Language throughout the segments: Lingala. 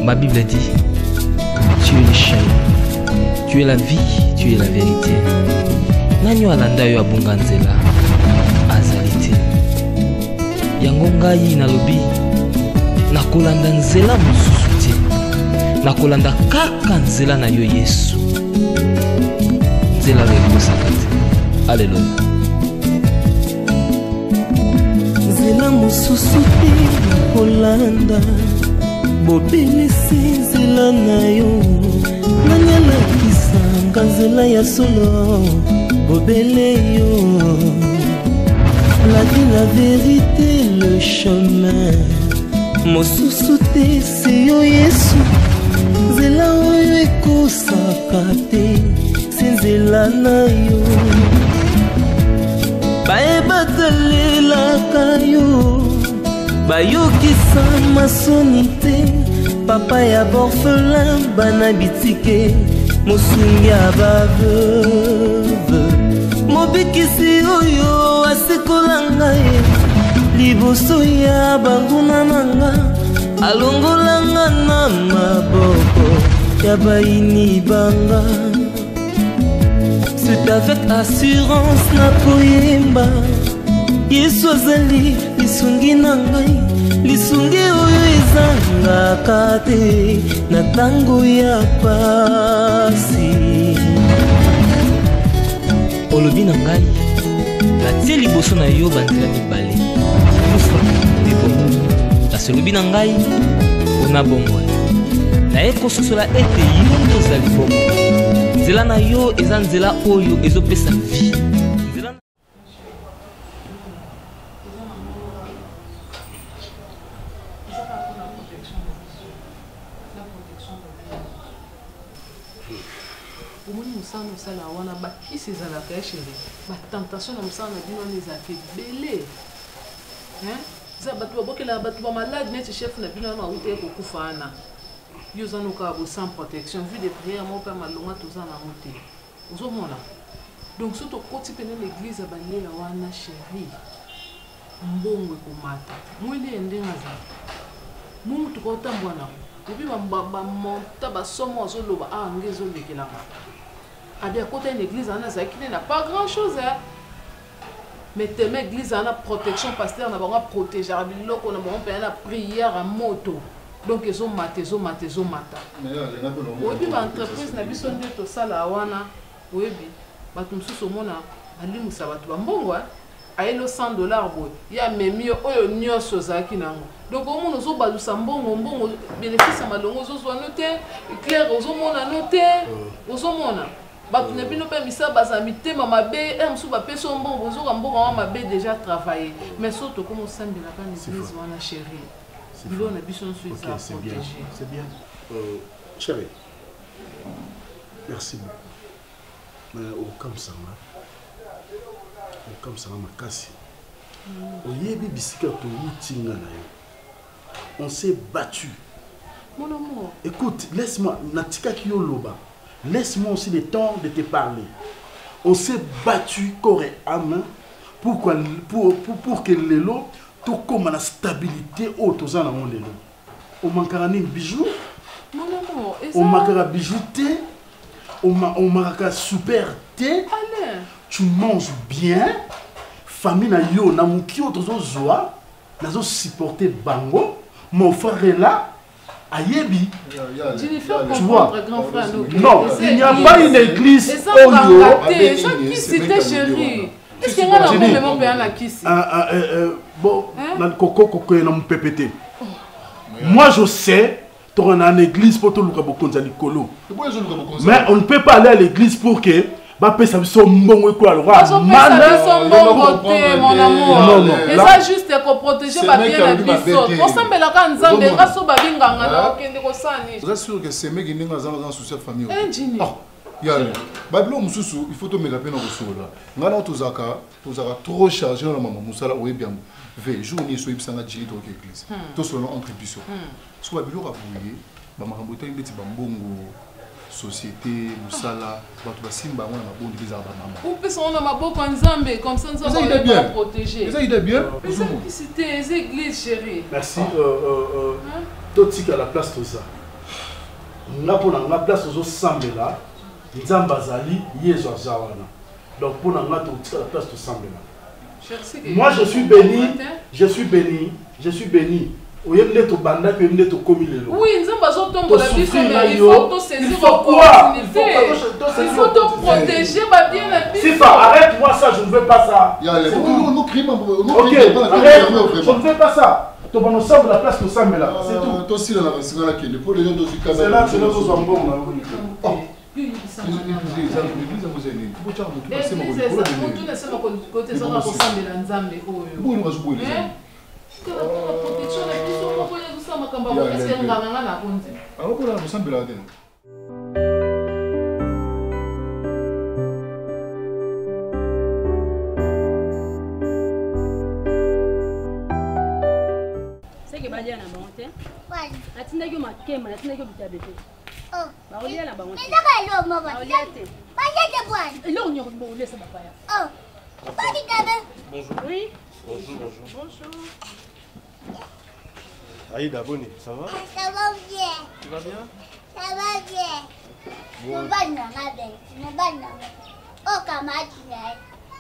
Ma Bible dit, tu es le chemin, tu es la vie, tu es la vérité. Nanyo alanda yo abunga nzela azalite. Yango ngai nalobi nakolanda nzela mosusu te. Nakolanda kaka nzela na yo Yesu. Nzela ekosaka te. Alléluia. Nzela mosusu te nakolanda. Bobelisi nzela na yo nani alakisanga nzela ya solo bobele yo. La vie, la vérité, le chemin mosusu te se yo Yesu. Nzela oyo ekosaka te se nzela na yo. Bayebatalelaka yo bayokisa masoni te. Papa ya borphelin bana bitike mosungi ya baveuve. Mobikisi oyo asikola ngai liboso ya banguna nanga alongolanga na maboko ya baini banga. C'est avec assurance na koyemba Yesu azali lisungi na ngai, lisungi oyo ezangaka te na tango ya pasi. Olobi na ngai natie liboso na yo banzela mibale kufa mpe bongo. Kasi olobi na ngai mpona bongo naye kososola ete yo nde ozali bongo. Nzela na yo eza nzela oyo ezopesa vie. Musala wana bakisi ezalaka ya chéri batentation na mosala na bino wana ezalaka ebele. Eza bato babokela bato bamalade neti chef na bino wana bauta ye kokufa wana yo oza nokaa bo sans protection vu de prière moko mpe malonga toza nango te ozomona. Donc so tokoti pene l'église ya balela wana chéri mbongo ekomata mwili ye ndenge azala mumu tokotamboa nango epi bamonta basomo azoloba nge ezolekelaka abi à côté d'une église en Azaki n'a pas grand chose mais tellement église en a protection pasteur n'a pas protéger abilo qu'on a bon payer la prière à moto donc ils ont maté oui puis l'entreprise n'a pas sonné tout ça là wana oui puis batum sous mona ali musabatu bambongo ayelo $100 boy ya memi oyo nyoso zaki nango donc au monde ozo balusa mbongo bénéfice malongo ozo zo noter clair ozo mona noter ozo mona bato na bino pe misa bazami te mama be msu ba peso mbongo ozo mbongo mama be déjà travailler mais surtout comme on sambela quand l'église wana chérie bilo na biso nsu ça protéger. C'est bien. Chérie. Merci beaucoup. Mais au comme ça makasi. Oyebi bisika to utinga na yo. On s'est battu. Mon amour. Écoute, laisse-moi natika kiyo loba. Laisse-moi aussi le temps de te parler. On s'est battu corps et âme pour que les lots tout comme la stabilité autour dans le lot. On manquera ni bijoux. Mon amour. On manquera bijoux thé. On manquera super thé. Tu manges bien. Famille na yo na muki autour zoa. Nazo supporter bango. Mon frère est là. Ayebi. Tu vois? Non, il n'y a pas une église Oyo. C'était chérie. Qu'est-ce qu'il y a dans le kisi? Bon, dans le coco, il y a un PPT. Moi, je sais, tu as une église pour tout le monde. Mais on ne peut pas aller à l'église pour que bapesa biso mbongo ekola lokola mon amour. Et ça juste pour protéger ma bien la biso. Osambelaka nzambe ngaso babinganga na okende kosani. Vous êtes sûr que ces mecs qui n'ont pas souci de famille? Ingénieux. Yalla. Babilo mususu, il faut te mettre pena kosola. Ngana tozaka trop chargé na mama musala oyebi yango. Ve jour ni so ibisanga jiri to église. To solo entre biso. So babilo ka bouyer, ba makambo ta ndeti ba mbongo société musala, bato ba simba ngona mabondi bizarre ba mama. Ou peut on a maboko nzambe comme ça nous allons bien protéger. Ça il est bien. C'était les églises chérie. Merci totika à la place tout ça. Na pona na place aux sambela. Nzambazali yezo azawana. Donc pour nous mettre la place tout semble là. Moi je suis béni, je suis béni, je suis béni. Oui, il faut te protéger, c'est ça, arrête-moi ça, je ne veux pas ça. Ok, arrête, je ne veux pas ça. Tu vas nous sauver la place, nous sommes là. C'est tout. C'est là que nous sommes bons. C'est que badia na bonté. Atinda yo makema, atinda yo bitabete. Oh. Ba olia na ba bonté. Eza ba lo mo ba. Oliate. Ba yete bwana. Là on y rebo laisse ba paya. Oh. Ba kitabe. Bonjour. Oui. Bonjour, bonjour. Bonjour. Aïda, Bonnie, ça va? Ça va bien. Tu vas bien? Ça va bien. Mon ban na ngabe. Mon ban na. Oh kamati na.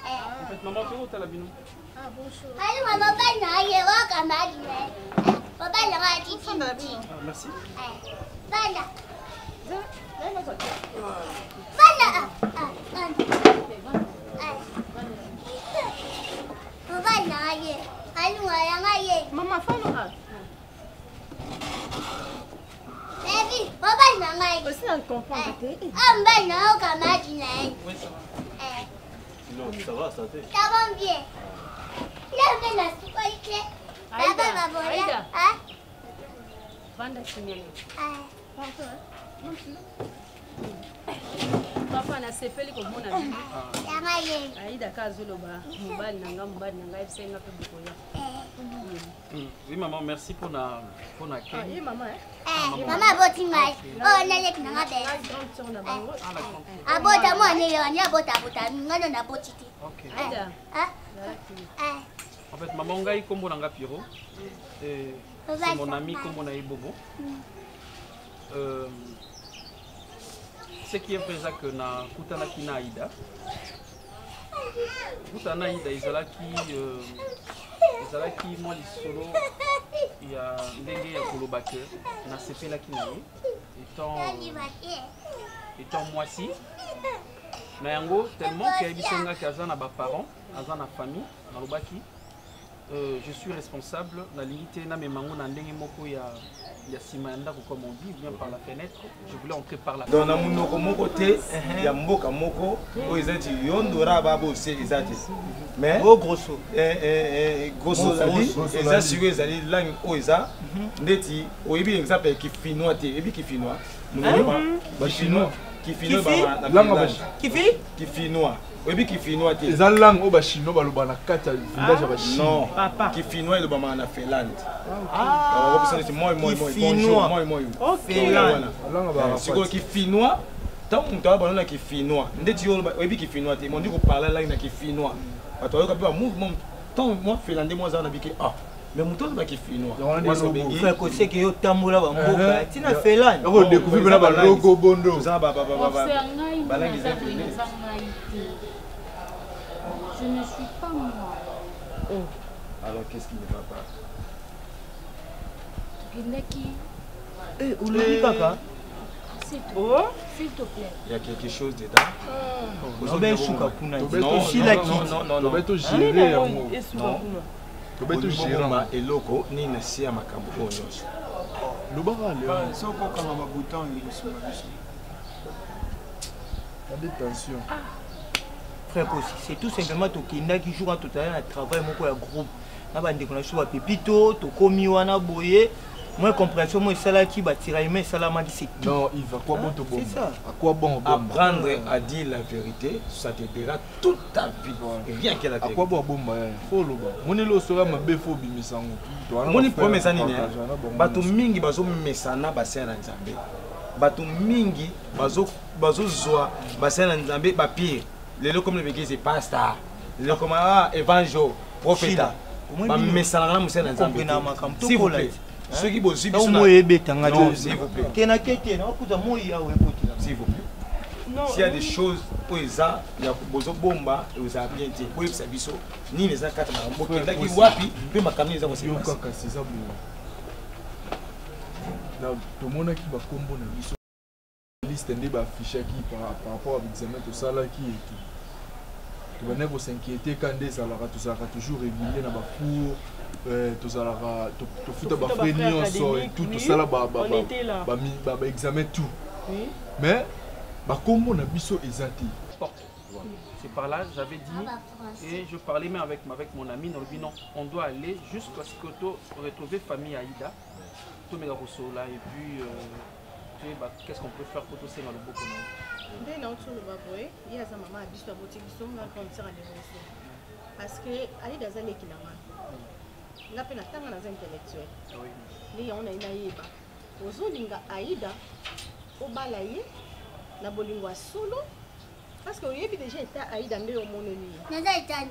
En fait, maman, tu es où t'as la binou? Ah bonjour. Allez maman ban na ye oh kamati na. Papa la ga titi. Ah, merci. Bana. Maman, fais-le. Baby, papa n'a pas. Aussi, on comprend. Ah, ben non, comme ça, tu n'as. Oui, ça va. Sinon, ça va, ça t'est. Ça va bien. Là, ben, la soupe est claire. Là, ben, ma bonne. Hein? Vanda chimiani. Ah. Papa na sepeli ko mona bibi. Yamaye. Aida kazoloba mobali nanga FCNga pe bokoya. Oui, maman, merci pour la Eh maman Maman boti mai. Oh na lek nanga be. Abota mo ne yo, ni abota ngano na botiti. OK. Aida. Ah. En fait, maman ngai kombo nanga Piro. C'est mon ami kombo na Ibobo. Ce qui est vrai c'est que na kutana kina Aida. Kutana Aida izalaki moi lisolo ya ndenge ya kolobake na sepelaki na ye étant moi-ci na yango tellement que bisenga kaza na ba parents aza na famille na lobaki je suis responsable na limite na memango na ndenge moko ya simanda comme on dit bien par la fenêtre je voulais entrer par la dans na munoko moko te ya mboka moko o ezati yondora babo se ezati mais grosso eza siko ezali langue o eza ndeti oyebi exemple ki finnois te ebi ki finnois ba finnois ki finnois ba langue ki finnois oyebi ki finnois te eza langue o ba chinois baloba na kata village ya ba chinois non ki finnois eloba na Finlande on va penser moi bonjour moi Finlande siko ki finnois tant on va parler ki finnois ndeti oyebi ki finnois te mon dit ko parler langue na ki finnois bato ka pe mouvement tant moi Finlandais moi za na biki mais muto ba ki finnois fait que c'est que yo tambola ba mboka tina Finlande on découvrir na ba logo bondo za ba langue je ne suis pas moi. Alors qu'est-ce qui ne va pas? Kaka. S'il te plaît. Il y a quelque chose dedans. Non, eloko ni na sia makambo nyonso. Lobaka le. Soko kama mabuton ni tension. frère aussi c'est tout simplement tokendaki jour en total na travail moko ya groupe na bandeko na biso bapepito tokomi wana boye moi compréhension moi esalaki batiraillement esalamaki c'est tout. Non, il va quoi bon te bon. C'est ça. À quoi bon apprendre à dire la vérité, ça t'aidera toute ta vie. Rien que la vérité. À quoi bon bon faut le bon. Mon elo sera ma befo bimisango. Moni promesse ani ne. Bato mingi bazo mesana basena na Nzambe. Bato mingi bazo zoa basena na Nzambe ba pire. Lelo comme le bégué c'est pasteur. Lelo comme évangile, prophète. Ba mesana na musena na Nzambe. S'il vous plaît. Ceux qui bossent bien, non, s'il vous plaît. S'il vous plaît. S'il y a des choses pour les arts, il y a besoin de bomba et vous avez bien dit. Pour les services, ni les arts, qui wapi, puis ma camion, ça va se passer. Tout le monde qui va combo na liste de afficher qui par rapport à l'examen tout ça là qui et tout. Tu vas pas s'inquiéter quand des alors tu seras toujours régulier dans ma cours. Tout ça là, tout fout à réunion et tout ça là, examen tout. Mais comment on a biso exacté. C'est par là, j'avais dit et je parlais même avec mon ami dans le bilan. On doit aller jusqu'à ce que tu retrouves famille Aïda, tout mes gars là et puis qu'est-ce qu'on peut faire pour tout ça dans le beau commun. Dès l'autre le baboy, il y a sa maman à biso à boutique biso on va prendre à l'évolution. Parce que Aïda zane qui n'a pas. Nga pe na tanga na intellectuel. Oui. Ni on a ina yeba. Ozolinga Aïda obala ye na bolingo solo parce que oyebi déjà eta Aïda nde o moneli. Naza itani.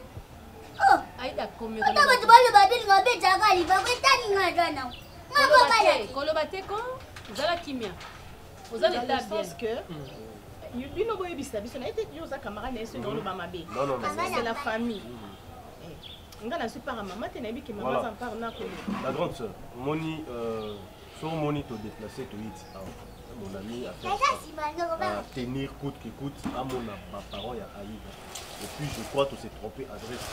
Oh, Aïda comme ko ba to ba le ba bi ngabe jaga li ba ko itani ngada na. Ngabo bala. Ko lo bateko zala kimia. Ozala ta bien parce que bino boyebi sa biso na été yo za camarade na eso no lo ba mabe. Parce que c'est la famille. La grande sœur, Moni, sur Moni te déplacer, mon ami a fait à tenir coûte que coûte à ma parole à Aïda. Et puis je crois que c'est trompé adresse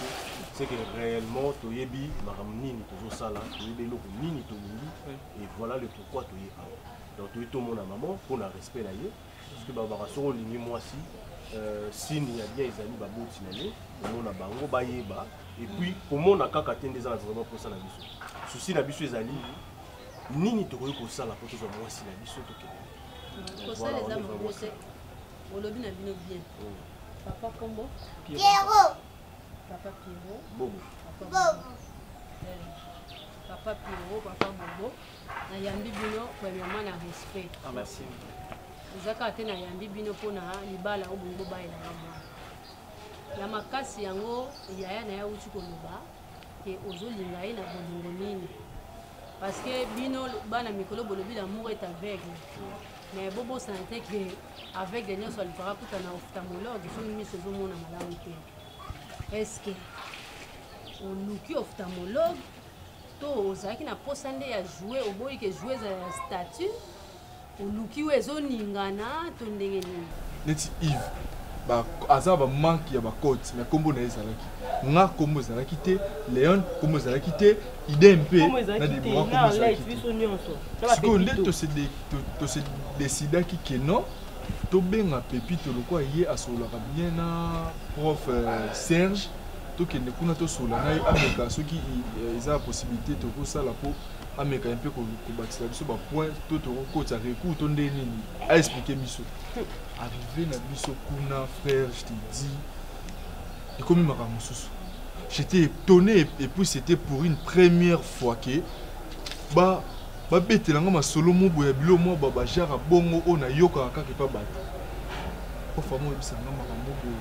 c'est que réellement tu es bi maramni ni toujours ça là, tu es bello ni ni et voilà le pourquoi tu es à. Donc tu es tout mon maman pour le respect là parce que baba sur ligne moi si il y a bien les amis babo tinale, on a bango bayeba. Et puis, pour moi, on a qu'à des ans vraiment pour ça la biso. Souci la biso les alliés, ni ni te pour ça la photo moi si la biso to. Pour ça les hommes bossé. Au lobby n'a bien bien. Papa Combo. Pierrot. Papa Pierrot. Bobo. Papa Pierrot, papa Bobo. Na yambi bino premièrement na respect. Ah merci. Zaka te na yambi bino pona libala o bongo ba ila ngama. Ya makasi yango yaya na ya uti koloba ke ozolinga ye na bolingo nini parce que bino bana mikolo bolobi l'amour est aveugle mais bobo santé que avec des nyonso alifaka kuta na ophtalmologue so mimi sezomona malamu te est-ce que oluki ophtalmologue to ozalaki na posa nde ya jouer oboyi ke jouer za statut oluki oyo ezoningana to ndenge nini neti Yves aza ba manque ya ba cote mais kombo na ezalaki nga kombo ezalaki te Léon kombo ezalaki te idem pe na de bora kombo ezalaki siko nde to se décidaki que non to benga Pépite lokwa ye asolaka bien na prof Serge to kende kuna to sola na ameka soki eza possibilité to ko sala po ameka un peu ko batisa biso ba point to ko ta recours to nde nini a expliquer biso arrivé na biso kuna frère je te dis et comme makamususu j'étais étonné et puis c'était pour une première fois que ba betelanga masolo mo boya bilo mo baba jara bongo ona yoka kaka pa bato po famo ebisanga makambo bo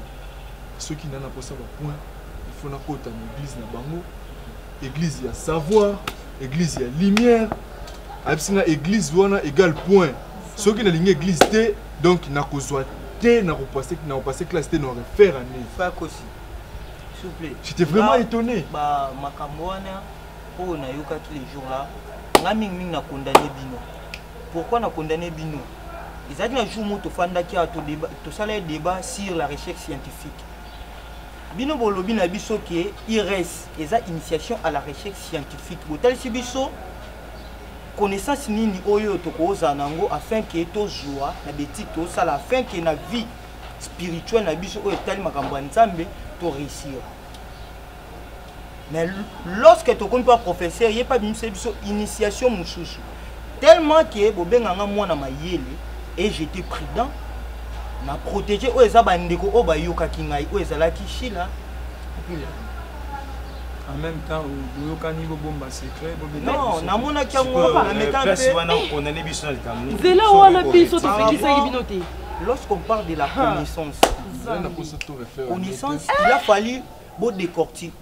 ceux qui n'en a pas ça ba point il faut na kota na église na bango église ya savoir église ya lumière abisinga église wana égal point ceux qui na ligne église te donc na kozwa te na repasser classe te na refaire année pas aussi s'il vous plaît j'étais vraiment étonné ba makambo wana po na yoka tous les jours là nga mingi na condamné bino pourquoi na condamné bino ils a dit un jour moto fanda ki a to sala débat sur la recherche scientifique bino bolobi na biso ke IRS eza initiation à la recherche scientifique botal si biso connaissance nini oyo to koza nango afin que to joie na betik to sala afin que na vie spirituel na biso oyo etali makambo ya nzambe to réussir. Mais lorsque tu connais pas professeur, il n'y a pas une initiation moussousou. Tellement que bobenganga mwana mayele et j'étais prudent. Na protéger o ezaba ndeko o ba yoka kingai o ezala kishila. En même temps, yoka ni bomba secret. Non, na mona kiango na mettant on a les biso na kamni. Zela wana biso to fekisa binoté. Lorsqu'on parle de la connaissance, il a fallu beau décortiquer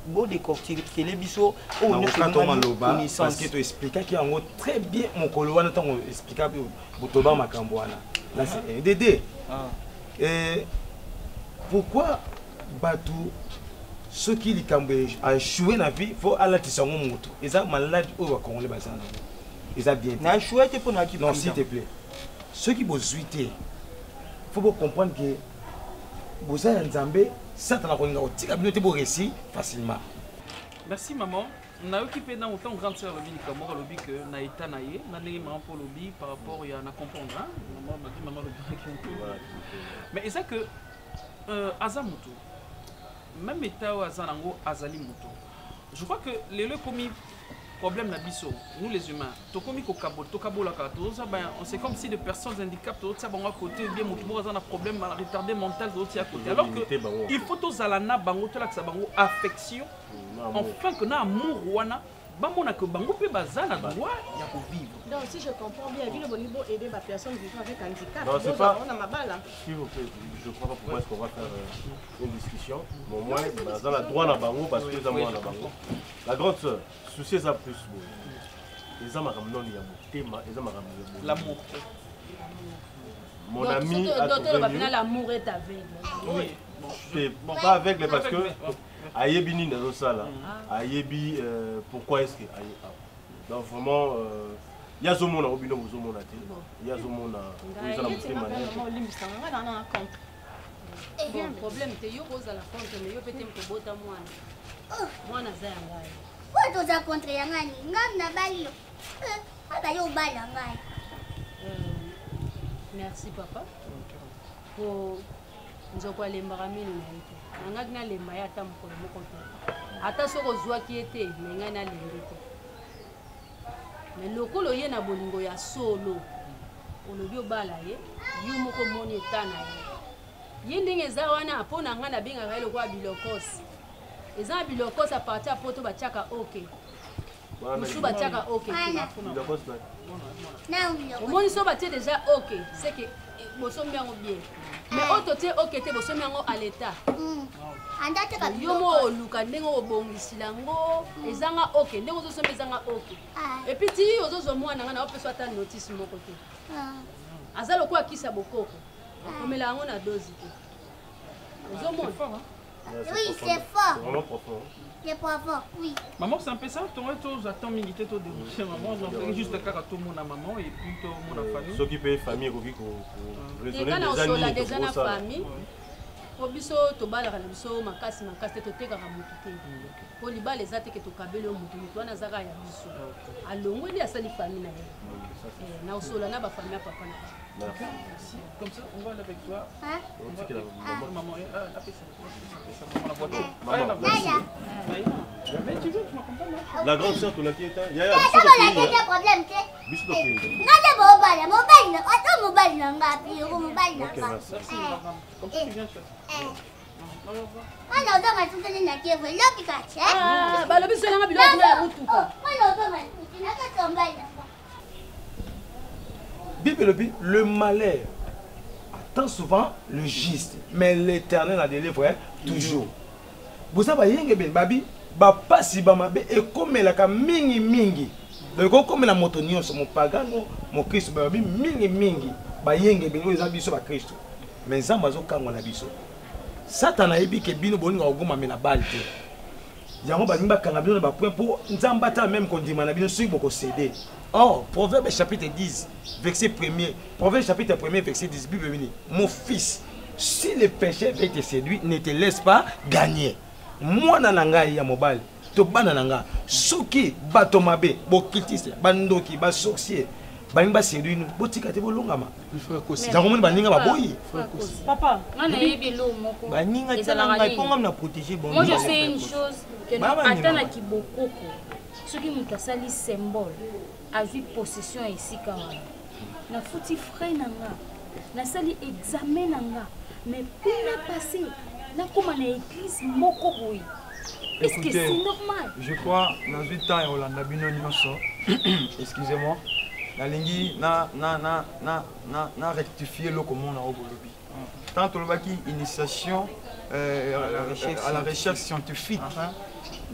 les biseaux au connaissance. Parce que tu expliques qu'il y a très bien mon colonne tant explicable Botoba Makamboana. Là c'est Dédé. Et pourquoi Batou ceux qui les Cambodge a échoué dans la vie faut aller tisser mon moto. Ils ont malade au Congolais bassin. Ils ont bien. Na échoué pour na qui. Non s'il te plaît. Ceux qui vont suiter faut comprendre que vous avez un Zambé, ça t'en a réussi facilement. Merci maman. On a occupé dans autant grande sœur lobby comme lobby que na état naïe, na né maman pour lobby par rapport à na comprendre hein. Maman m'a dit maman lobby. Mais c'est ça que Azamuto même état au Azanango Azali Muto. Je crois que les commis problème na biso nous les humains to komi ko kabo to kabola ka to ça ben c'est comme si des personnes handicapées to ça bango côté bien mutu mo za na problème retardé mental to à côté alors que il faut to zala na bango to la ka bango affection enfin que na amour wana bamona que bango pe bazana droit ya ko vivre. Donc si je comprends bien ville bonibo aider la personne vivant avec handicap. Non c'est pas on a ma balle. S'il vous plaît, je crois pas pourquoi est-ce qu'on va faire une discussion. Au moins bazana droit na bango parce que ça moi na bango. La grande sœur soucier ça plus les hommes non il y a thème les hommes l'amour. Mon ami a trouvé l'amour est aveugle. Oui. Bon pas aveugle parce que Ayebini dans ça là. Ayebi pourquoi est-ce que donc vraiment il y a zomo na obino zomo na té. Il y a zomo na ils ont monté manière. Bon problème te yo koza la compte mais yo pété ko bota mwana. Mwana za yangai. Quoi tu as contre yangani? Ngam na balio. Ata yo bala ngai. Merci papa. Pour nzoko alembaka mini na ite. Nangaki na lemba ya ata mokolo moko te. Ata soko zwaki ete mais ngai na lembe te. Mais lokolo ye na bolingo ya solo. Olobi obala ye, yo moko moni etana ye. Ye ndenge eza wana apona ngai na bengaka ye lokwa bilokos. Eza bilokos a partir poto batiaka OK. Musu batiaka OK. Omoni so batie déjà OK, c'est que bosomi yango bien. Mais auto tie OK te bosomi yango à l'état. Andate ka yo mo oluka ndenge obongisila ngo ezanga OK ndenge ozosomi ezanga OK. Et puis ti ozozo mwana nga na opeswa ta notice moko te. Azalo kwa kisa bokoko. Omela yango na dose te. Ozomona. Oui, c'est fort. C'est vraiment profond. C'est profond, oui. Maman, c'est un peu ça, tu attends militer, tu débourser maman, on juste le cas à tout mon maman et puis tout mon famille. Ceux qui payent famille, qui raisonner des années, déjà la famille. Obiso to bala kana biso makasi te to teka ka mutu te. Po liba les ate ke to kabelo mutu mutu wana zaka ya biso. Alongo ili asali famille na ye. Na osola na ba famille papa na. Comme ça, on va aller avec toi. Hein? Maman, la grande sœur, tu l'as qui est là. Il y a un problème. Le malheur attend souvent le juste, mais l'Éternel a délivré toujours. Vous savez, babi, bapasi bamabe et comme la mingi mingi. Le comme la motonio sur mon pagano, mon Christ, babi mingi mingi. Ba yenge bino ezabiso ba Christ. Mais zambazo kango na biso. Satan a ebi ke bino boninga ogoma me na balte. Yango ba nimba kanga bino ba point pour nzambata même kondima na bino sui boko céder. Or, Proverbe chapitre 10, verset 1er. Proverbe chapitre 1er, verset 10. Bible dit, mon fils, si le péché veut te séduire, ne te laisse pas gagner. Moi, nananga ya mobile, to banananga, soki batomabe, bokitiste, bandoki, basorcier, balingi basendu ino botika te bolongama zango moni baninga baboyi Papa, baninga tialanga eponga na protéger bon. Moi je sais une chose que atana kibokoko soki moto asali symbole azwi possession esika wana nafuti frais nanga nasali examen nanga mais pour la passer nakoma na église moko boye. Est-ce que c'est normal? Je crois dans 8 ans et Olanda bino nyonso. Excusez-moi. Nalingi na rectifier le comment na obolobi. Tant olobaki initiation à la recherche scientifique.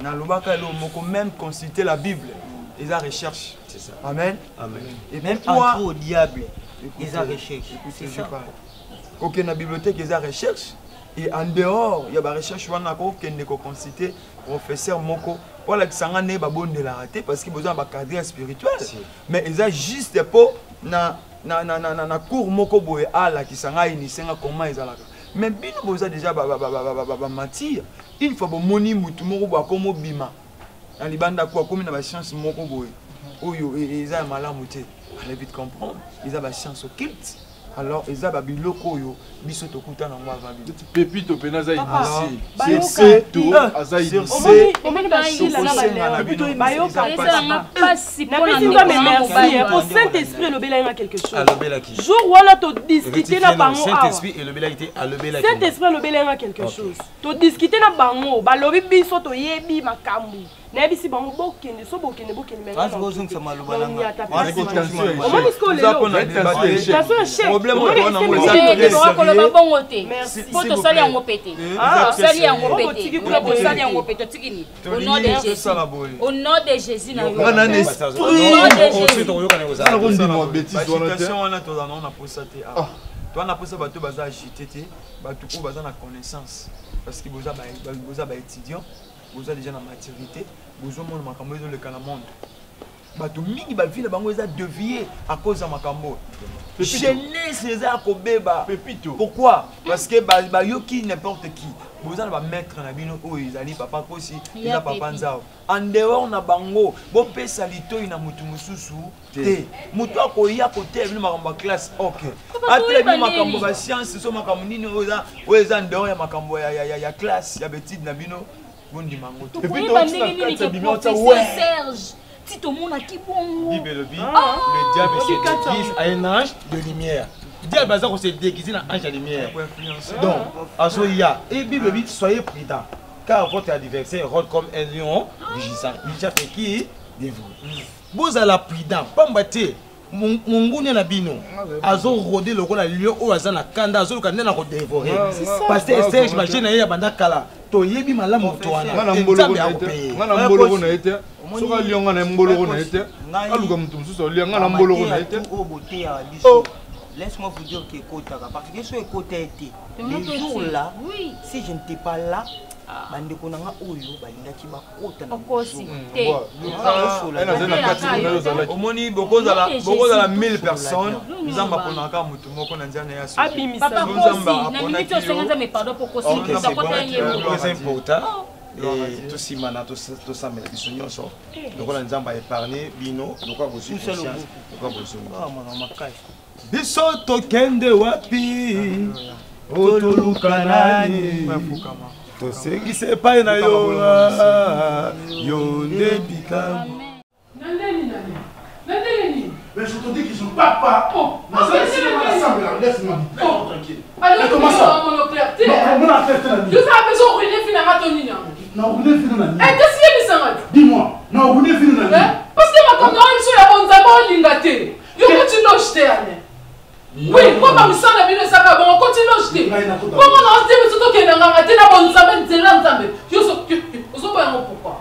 Na lobaka lo moko même consulter la Bible. Ils a recherche. C'est ça. Amen. Amen. Et même entre au diable. Ils a recherche. C'est ça. OK, na bibliothèque ils a recherche. Et en dehors, il y a des recherches qui ont consulté professeur Moko pour la qui ne pas bon de la rater parce qu'ils ont un cadre spirituel. Mais ils ont juste pour na cours Moko boye ala qui s'en a initié comment ils ont la. Mais bien nous avons déjà matière. Une fois que moni mutu moko ba comme bima. Dans les bandes quoi comme na science Moko boye. Oyo ils ont malamuté. Allez vite comprendre. Ils ont la science occulte. Alors, ils ont des locaux, ils sont au couteau dans moi. Pépite au pénal, c'est tout. Au Saint-Esprit, le bel a quelque chose. Jour où on a tout discuté dans bango. Saint-Esprit et le bel a été à le bel. Saint-Esprit, le bel a quelque chose. Tout discuté dans bango. Balobi biso to yebi makambu. Nebi si bango bokende so bokende mais. As bozong sa maluba nanga. Problème au nom de Jésus. vous avez déjà la maturité, vous avez le monde. Bato mingi ba ville bango eza dévié à cause de makambo. Jeunesse les a kobeba. Pourquoi? Parce que ba yoki n'importe qui. Vous allez mettre na bino o izali papa kosi, eza papa nzao. En dehors na bango, bo pesa lito ina mutu mususu te. Mutu akoya côté bino makambo classe. OK. Atre bino makambo ba science so makambo nini o eza en dehors ya makambo ya classe, ya betide na bino. Bondi mango. Et puis toi tu as Serge. Si tout le monde a qui bon. Le diable se déguise à un ange de lumière. Le diable se déguise à un ange de lumière. Donc, Asoya, et Bible dit soyez prudents, car votre adversaire rôde comme un lion rugissant. Il cherche qui de vous. Vous allez prudent, pas m'battre. Mungune na bino azo rodé le rôle lion ou azana kanda azo kanda na ko dévorer. Parce que Serge machine ya banda kala to yebi malamu to wana. Ngana mbolo na été. Soka lion ngana mbolo na été. Aluka mutu mususu lion ngana mbolo na été. Laisse-moi vous dire que Kotaka parce que ce côté était les jours là si je n'étais pas là bande konanga oyo balingaki bakota na kosi omoni bokoza la 1000 personnes nous avons ponaka mutu moko na nzana ya so papa kosi na minute osenga me pardon pour kosi ça kota yebo c'est important et tout si mana tout ça mais biso nyonso donc on nzamba épargner bino donc on reçu conscience donc on reçu biso tokende wapi otolukanani tosengise epai na yo yo nde bika. Mais je te dis qu'ils sont papa. Laisse-moi tranquille. Alors, comment ça? Dis-moi. Non, vous parce que ma caméra, oui, comme on s'en a bien ça, on continue à jeter. Comment on se dit, mais surtout qu'il y a un bon sabbat, c'est l'ensemble. Je sais pas pourquoi.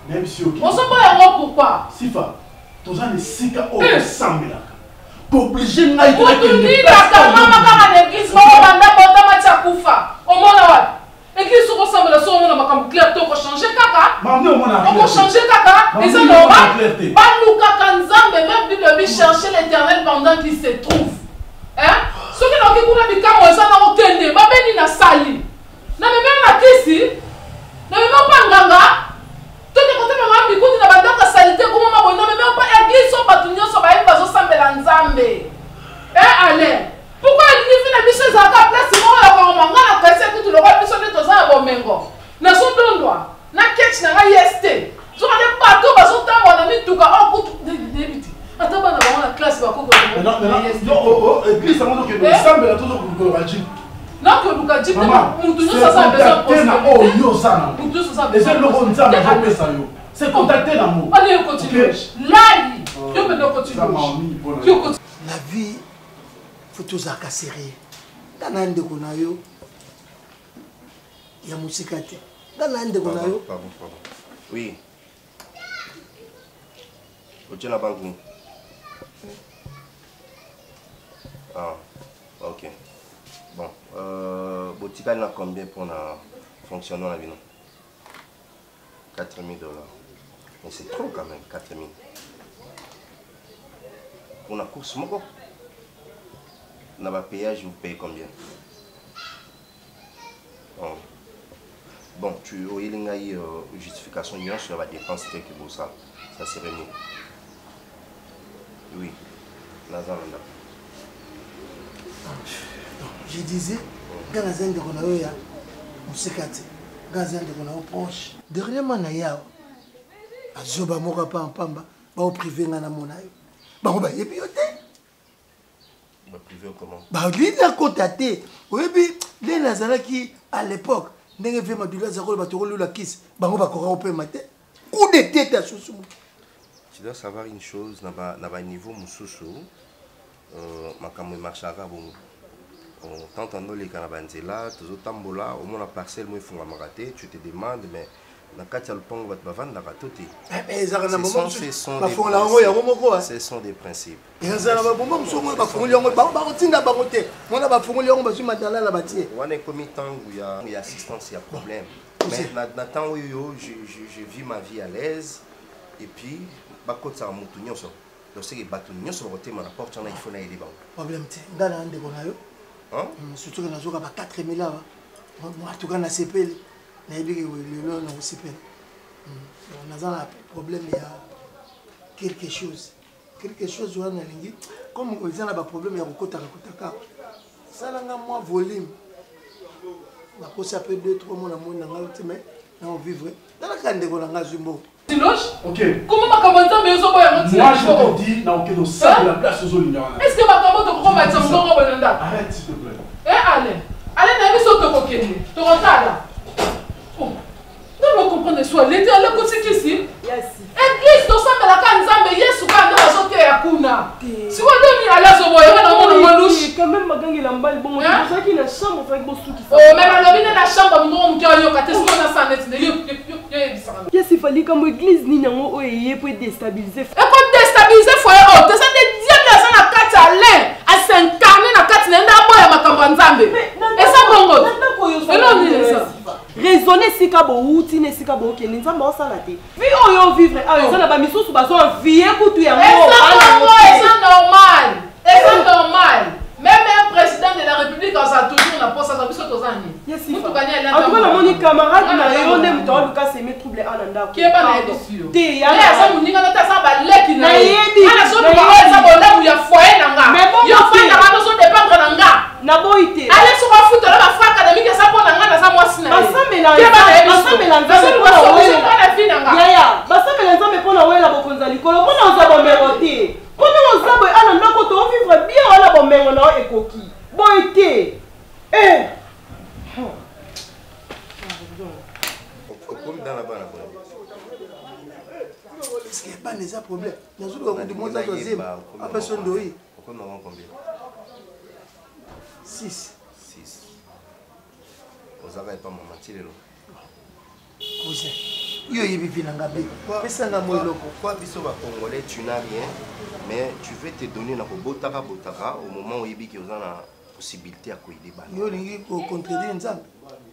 Même si ok. On sait pas pourquoi. Sifa, tous les sika au ensemble là. Obligé n'a pas de l'église, on va pas kufa. Au moins là. L'église se ressemble à son on va clair on va changer kaka. On va changer kaka et ça normal. Pas nous kaka nzambe même Bible chercher l'Éternel pendant qu'il se trouve. Hein? Ce qui n'a pas de cas, on s'en a obtenu. Ma béni n'a sali. N'a même la kisi. N'a même pas nganga. Tout est côté maman, du coup, tu n'as pas de salité. Comment ma bonne, n'a même pas église, son bâtonnier, son bail, bazo, sans mélange. allez. Pourquoi il dit que les choses à la place, c'est moi qui m'a pressé que tout le roi puisse être dans un bon mengo. Na son don droit. Na ketch na yeste. Zo na bateau ba zo tambo na mi tuka o ku débiti. Ata ba na ba la classe ba ko ko. Non, et puis ça montre que nous sommes là toujours pour le rajim. Non que nous ka jip mutu nous ça besoin pour ça. Oh yo ça. Mutu ça. Et c'est le rond ça mais jamais ça yo. C'est contacter l'amour. Allez on continue. Là, yo me continue. La vie faut tous à sérieux. Dans un de konayo, il y a musikate. Dans un de konayo. Pardon. Oui. Au la banque. Ah, ok. Bon, Botika n'a combien pour la fonctionnement la vie? 4 000 $. Mais c'est trop quand même, 4 000. Pour la course, mon dans le péage, vous payez combien? Bon, tu as une justification sur la dépense que pour ça. Ça serait mieux. Oui, Nazaranda. Je disais, quand la zone de Konaoya, on s'est cassé. Quand la zone de Konaoya proche. Dernièrement, Naya, à Zoba Morapa en Pamba, au privé, dans la Monayo. Bah, on va y aller. Privé comment? Bah, lui, il a contacté. Oui, puis, les Nazaraki, à l'époque, n'avait fait ma douleur, ça va la kiss. Bah, on va courir au peu matin. Coup de tête à Soussou. Tu dois savoir une chose, dans un niveau Moussoussou, ma caméra marche à bon. T'entends les canabanzela, tous les tambola, au moins la parcelle, moi, il faut m'arrêter, tu te demandes, mais dans le cas de pont, va te vendre la ratote. Ce sont des principes. On a commis tant où il y a assistance, il y a problème. Mais dans le temps où je vis ma vie à l'aise, et puis, ça va monter. Donc, c'est que les gens sont il faut aller les banques. Problème, surtout que nous avons 4 000 là. En tout cas, on a CP. On a un problème, il y a quelque chose. Quelque chose, comme on a un problème, il y a beaucoup de temps. Ça, il y a moins volume. Ça peut 2-3 mois, on vivre. Dans la canne de Gonanga, ok. Comment ma camarade mais ils ont pas moi je te dis non que nous sommes la place aux oliviers. Est-ce que ma camarade te comprend maintenant? Arrête s'il te plaît. Allez n'a mis sur te coquiner. Tu rentres là. Non, comprendre soit l'été à la côté ici. Église to sambe la kanza mais Yesu quand on sortait à kuna. Si on donne à la zobo, on a mon manouche. Quand même magangi la mballe bon, c'est ça qui na chambre avec bon sou qui. Oh, même la lobine na chambre mon cœur yo ka tesko na sanete de yo. Qu'est-ce qu'il fallait comme église ni nango oyé pour déstabiliser. Et pour déstabiliser foyer oh, tu sais des diables ça na kati à l'air, à s'incarner na kati na boya makambo nzambe. Et ça bongo. Et non ni ça. Raisonner si kabo outi ne si kabo ke nzamba osala te. Vi oyo vivre ah ça na ba misusu bazo envier kutu ya ngo. C'est normal. C'est normal. Même un président de la République dans sa toujours n'a pas ça biso tozani. Mutu gagner là. En tout cas na moni camarade na yo ne muto luka se met trouble ananda. Qui est pas na dessus. Te ya. Ya ça muninga na ta sa ba leki na. Ala so ba ça bonda mu ya foyer nanga. Yo foyer nanga so dépendre nanga. Na boité. Allez sur la foot là ba fa académique ça pour nanga na sa mwasi na. Basamela nzambe yaya basamela nzambe mpona wela bokonza likolo mpona oza bomengo te mpona oza boye ana ndako toovivre bien wana bomengo na yo ekoki boye te est-ce qu'il n'y a pas des problèmes? Nous avons des montants de à personne de 6. Vous n'avez pas maman tiré. Cousin, pourquoi biso ba Congolais tu n'as rien mais tu veux te donner na botaka au moment où il y a une possibilité à quoi il débat. Yo lingi ko contredire nzambe.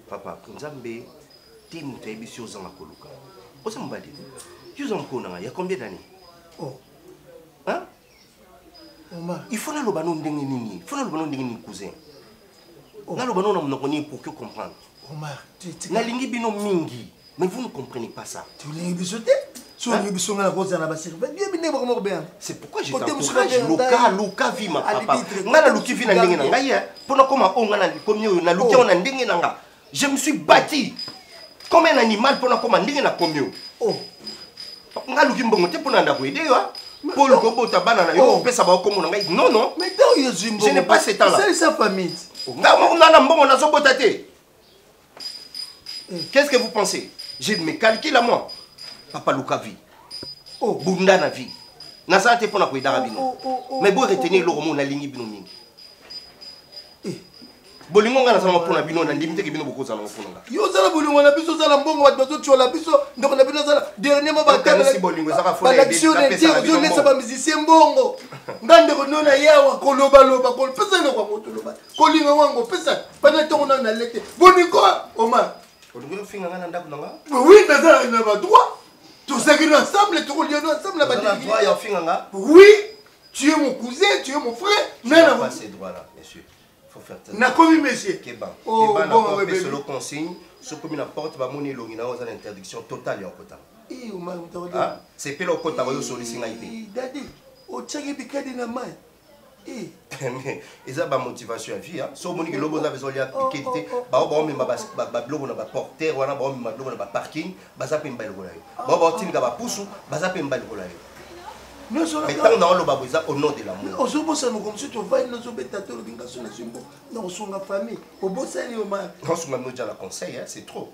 Papa, nzambe ti mutu ebisi ozanga koluka. Osa mbadi. Yo zamko na ya combien d'années? Oh. Hein? Oma, il faut na lo banon ndenge nini? Il faut na lo banon ndenge nini cousin? Na lo banon na monokoni pour que comprendre. Omar, na lingi bino mingi. Mais vous ne comprenez pas ça. Tu l'as bisoté? C'est pourquoi je t'encourage Luka vi ma papa. Ngana luki vi na ndenge na ngai pona koma onga na komi na luki on na ndenge na nga. Je me suis bâti comme un animal pona koma ndenge na komi. Oh. Nga luki mbongo te pona nda ko aider yo. Paul Gobota banana yo pesa ba komo na ngai. Non non. Mais je n'ai pas ce temps là. C'est sa famille. Nga na mbongo na zobota te. Qu'est-ce que vous pensez? Je me calcule à moi. Papa Luka vi. Oh, bunda na vie. Naza te pona ko idara bino. Mais bo retenir lo romo na lingi bino mingi. Bolingo nga na sama pona bino na limite ke bino boko za na pona nga. Yo zala bolingo na biso zala mbongo wat bazo chola biso ndoko na bino zala dernièrement ba kana si bolingo za ka fona l'action de Dieu zo ne saba musicien mbongo. Ngande ko nona yawa ko loba loba ko pesa no kwa moto loba. Ko lingo wango pesa pana to na na lete. Boniko Omar. Bolingo finga nga na ndako na nga. Oui, nazala na ba droit. Tout ça qui nous ensemble, tout le monde ensemble là-bas. Oui, tu es mon cousin, tu es mon frère. Tu n'as pas ces droits-là, monsieur. Il faut faire ça. N'a commis, monsieur. Kéban. Kéban n'a pas fait selon consigne. Ce que la porte va monter l'ongina aux interdiction totale en Kota. C'est pas le Kota va y solliciter IP. Daddy, au Tchagi Bikadi na mai. Mais ils ont une motivation à vie. Si on a besoin de quitter, on va un porteur, on va un parking, on va un parking. Mais tant dans le baboisa au nom de l'amour. On se bosse à nous comme si tu vas nous obétater le bingason à Zumbo. Non, on s'en famille. Au boss à Léomar. On s'en a déjà la conseil, c'est trop.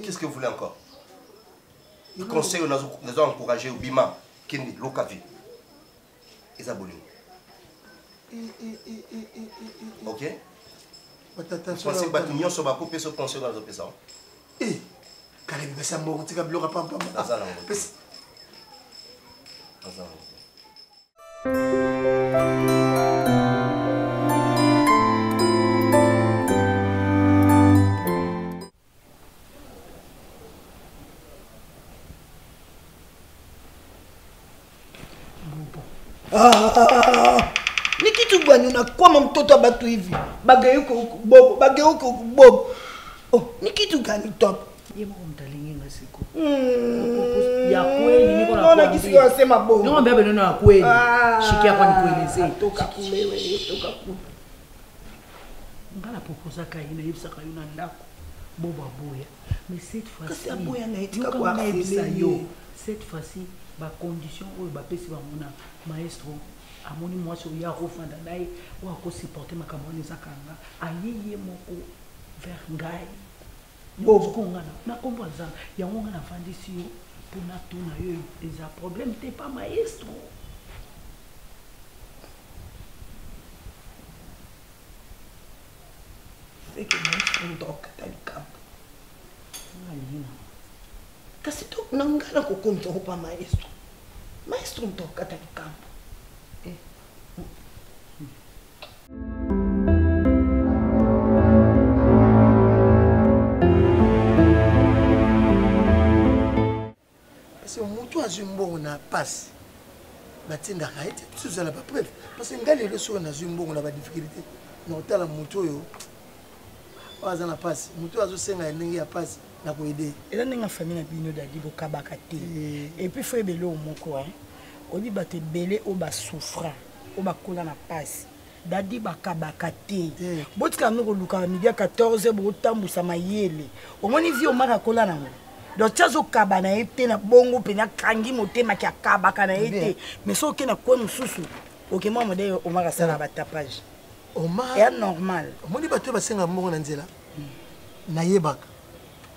Qu'est-ce que vous voulez encore? Le conseil, on a encouragé au Bima, qui est Lokavi. Ils ont ok? Vous pensez que l'union se va couper ce conseil dans le pays? Eh, car il va s'amour, tu vas bloquer pas. Nikitu bwana unakwama mtoto wa batu hivi. Bageuko bobo. Oh, nikitu gani top? Yebo mtalinga siku. Ya kweli niko na kwambia. Kisi wasema bobo. Ndio mbebe neno ya kweli. Shikia kwa nikuelezee. Toka kulewe, toka ku. Ngala proposa kaina yibsa kayuna ndako. Bobo aboya. Mais cette fois-ci. Kasi aboya na etika kwa yo. Cette fois-ci, ba condition ou ba pesi ba mona maestro amoni mwasi oya kofanda naye wa ko supporter makambo ezakanga ayeye moko vers ngai bobo kongana na kombo za yango ngana fandisi yo pona tona yo eza problème te pas maestro c'est que maestro ndoka talikamba ngalina kasi to nangala ko konto pa maestro maestro ndoka talikamba parce que mutu azumbongo na passe batinda kaite tuzala ba preuve parce que ngali le so na zumbongo na ba difficulté na otala mutu yo waza na passe mutu azosenga ndenge ya passe na ko aider ela ninga famille na bino dadi bokabaka te et puis faut ebelo moko hein odi bate belé o ba souffra o ba kola na passe dadi bakabaka te botika no luka midi 14 bo tambusa mayele omoni vi o maka kola nango donc tchazo kabana ete na bongo pena kangi motema ki akabaka na ete mais so ke na ko mususu ok moi modèle o maka sala ba tapage Omar est normal omoni bato basenga mbongo na nzela na yebaka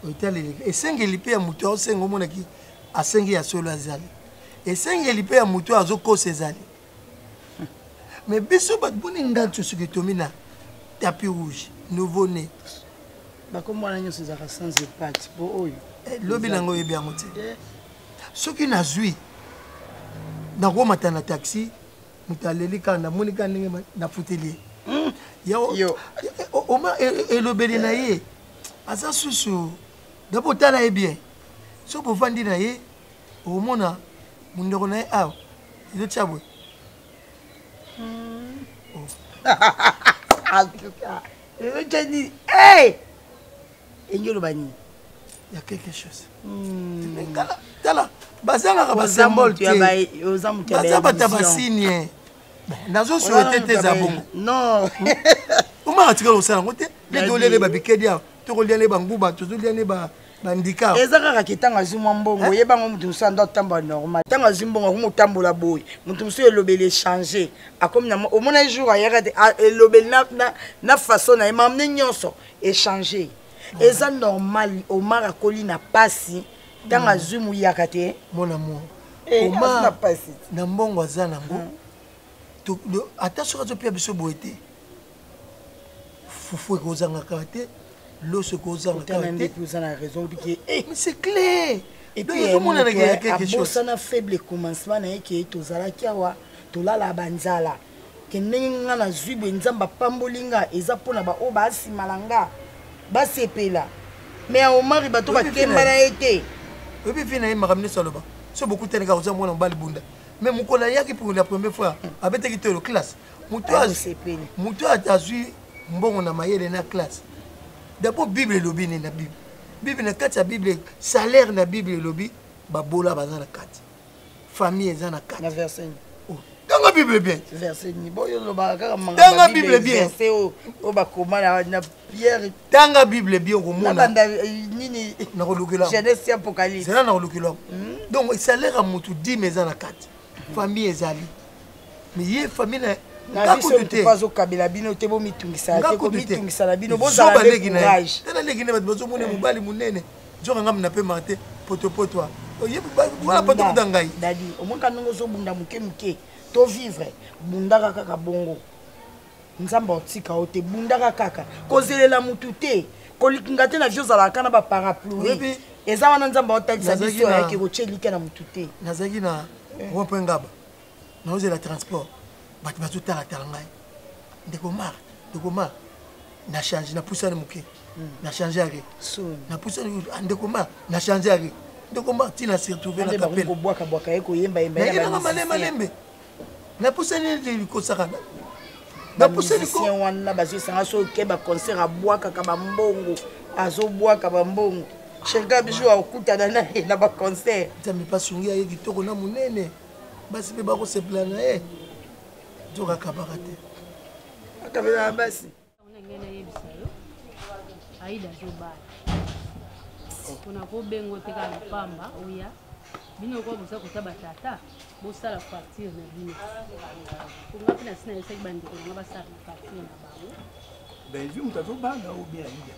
oitali esengeli pe ya mutu osenga omona ki asengi ya solo azali esengeli pe ya mutu azokosa ezali mais biso bat boni ngantu soki tomina tapis rouge nouveau né bakomwana nyonso ezaka sans impact po oyo lobi nango yebi yango te soki nazwi nakomata na taxi moto aleli kaka namoni kaka ndenge nafuteli ye oma elobeli na ye aza susu dapo otala ye bien soki ovandi na ye omona mondeko na ye awa ezotya boye ezotya nini engelo banini Il y a quelque chose. Tala, bazanga ba symbole te. Baza bata basigne. Nazo souhaiter tes abongo. Non. Uma atika lo sala ngote. Les dolé ba bikedia. To ko liane ba nguba, to liane ba bandika. Ezaka kitanga zuma mbongo, yeba ngomutu musanda tamba normal. Tanga zimbongo kumutambola boy. Mutu musu elobele changer. Akomi na au mona jour ayaka elobele na façon na emamne nyonso échanger. Eza normal Omar akoli na pasi tanga zumu yakate mon amour. Omar na pasi na mbongo azana ngo. Attention à pia biso boete. Fufu kozanga kate. L'os kozanga kate. Mais c'est clair. Et puis il y a quelque chose. Ça na faible commencement na yeke tozala kiawa tolala banzala. Kenenga na zubu nzamba pambolinga eza pona ba o ba simalanga. Basepela. Mais Omar bato ba kemba na été. Et puis fina ma ramener saloba. So beaucoup de gens ont mona mbali bunda. Mais mukola yaki pour la première fois avec qui le classe. Muto a azui mbongo na mayele na classe. D'abord Bible lobi na Bible. Bible na kati ya Bible salaire na Bible lobi ba bola bazana kati. Famille ezana kati. Na verset. Dans la Bible bien. Verset ni boyo lo ba kaka manga. Dans la Bible bien. Verset o ba komana na Pierre. Dans la Bible bien ko mona. Na banda nini na kolukela. Genèse Apocalypse. C'est là na kolukela. Donc salaire a mutu 10 mezana kati. Famille ezali. Mais yé famille na biso tupazo kabila bino te bo mitungisa te ko mitungisa la bino bo za courage. Tena legi ne bazo mona mobali munene. Joka ngam na pe mate poto poto. Yé voilà poto ndangai. Dadi omonka nongo zo bunda muke muke. To vivre bundaka kaka bongo nzamba otika ote bundaka kaka kozelela mutu te kolikinga te na vio zala kana ba parapluie eza wana nzamba otakisa biso yake kochelika na mutu te nazaki na rond-point ngaba na ozela transport batu bazotala tala ngai ndeko mar na change na poussane muke na change yake na poussane ndeko mar na change yake ndeko mar tina se retrouver na kapela ko bwaka bwaka yeko yemba yemba ya malembe na poussane de kosakana na poussane ko wana bazisanga so keba concert a bwaka ka bambongo azo bwaka bambongo chenga bijou akutana na ba concert tami pasungi ya kitoko na munene basi be bako se plana joka kabarate akabela basi ngena yebisayo aida zoba kuna ko bengo te ka pamba oya bino ko bosa kutaba tata bosala facture na bino kunga pina sina yesa bandi ko ngaba sala facture na bango ben vu mutazo banga ou bien aida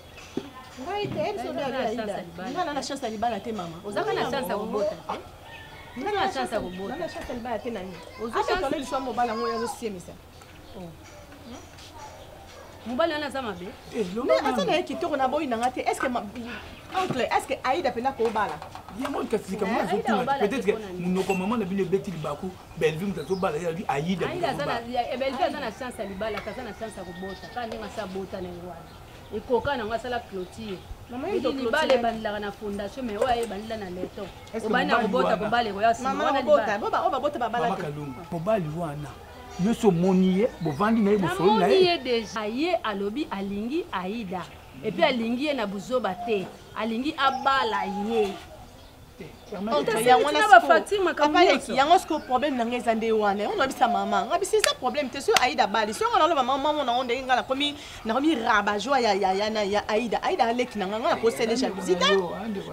ngai te emso da aida ngana na chance libala te mama ozaka na chance kubota ngana na chance kubota ngana chance libala te nani ozaka tole liswa mobala ngoya zo siemisa mobali wana za mabe mais atana yeki toko na boyi nanga te est-ce que oncle est-ce que aida pena ko bala bien mon kasika moi je tourne peut-être que munoko maman na bino beti libaku belvi mutazo bala ya bi aida sana belvi sana chance libala sana chance kubota kandi ngasa bota na ngwana ikoka na ngasa la clôture mama yido libale bandla na fondation mais oya bandla na leto obana kubota kubale ko ya mama wana bota oba bota babala te mobali wana nyonso moni ye bovandi na ye bosolo na ye deja ye alobi alingi aida et puis alingi ye na buzoba te alingi abala ye yango siko problème na ngai eza nde wana on obisa mama ngabi c'est ça problème te so aida bali so ngana loba mama na onde ngala komi raba joie ya aida aleki na ngana ko sele jalousie